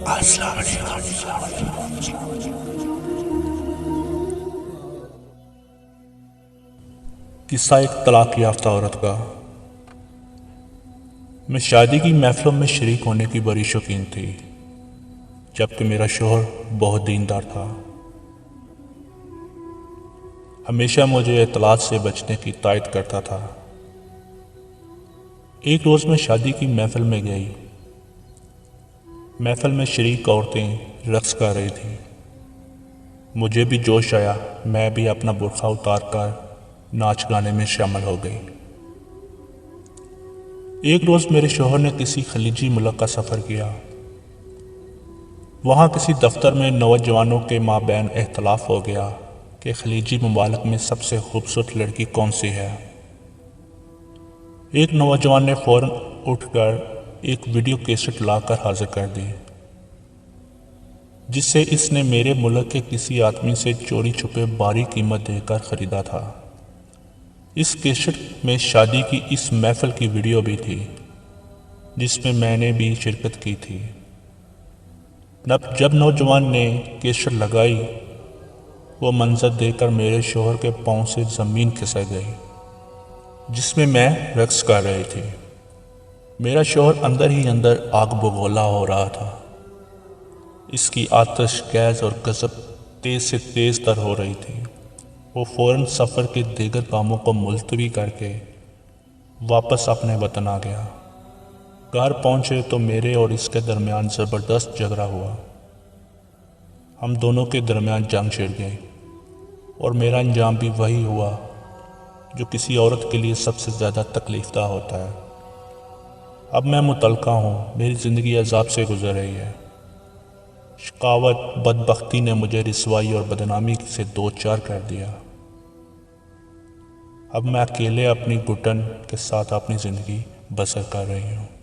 السلام علیکم۔ قصہ ایک طلاق یافتہ عورت کا۔ میں شادی کی محفلوں میں شریک ہونے کی بڑی شوقین تھی، جبکہ میرا شوہر بہت دیندار تھا۔ ہمیشہ مجھے اطلاعات سے بچنے کی تائید کرتا تھا۔ ایک روز میں شادی کی محفل میں گئی۔ محفل میں شریک عورتیں رقص کر رہی تھیں۔ مجھے بھی جوش آیا، میں بھی اپنا برقع اتار کر ناچ گانے میں شامل ہو گئی۔ ایک روز میرے شوہر نے کسی خلیجی ملک کا سفر کیا۔ وہاں کسی دفتر میں نوجوانوں کے مابین اختلاف ہو گیا کہ خلیجی ممالک میں سب سے خوبصورت لڑکی کون سی ہے۔ ایک نوجوان نے فوراً اٹھ کر ایک ویڈیو کیسٹ لا کر حاضر کر دی، جس سے اس نے میرے ملک کے کسی آدمی سے چوری چھپے بھاری قیمت دے کر خریدا تھا۔ اس کیسٹ میں شادی کی اس محفل کی ویڈیو بھی تھی، جس میں میں نے بھی شرکت کی تھی۔ جب نوجوان نے کیسٹ لگائی، وہ منظر دیکھ کر میرے شوہر کے پاؤں سے زمین کھسک گئی جس میں میں رقص کر رہی تھی۔ میرا شوہر اندر ہی اندر آگ بگولا ہو رہا تھا۔ اس کی آتش گیس اور غضب تیز سے تیز تر ہو رہی تھی۔ وہ فوراً سفر کے دیگر کاموں کو ملتوی کر کے واپس اپنے وطن آ گیا۔ گھر پہنچے تو میرے اور اس کے درمیان زبردست جھگڑا ہوا۔ ہم دونوں کے درمیان جنگ چھڑ گئی، اور میرا انجام بھی وہی ہوا جو کسی عورت کے لیے سب سے زیادہ تکلیف دہ ہوتا ہے۔ اب میں متعلقہ ہوں، میری زندگی عذاب سے گزر رہی ہے۔ شقاوت بدبختی نے مجھے رسوائی اور بدنامی سے دوچار کر دیا۔ اب میں اکیلے اپنی گھٹن کے ساتھ اپنی زندگی بسر کر رہی ہوں۔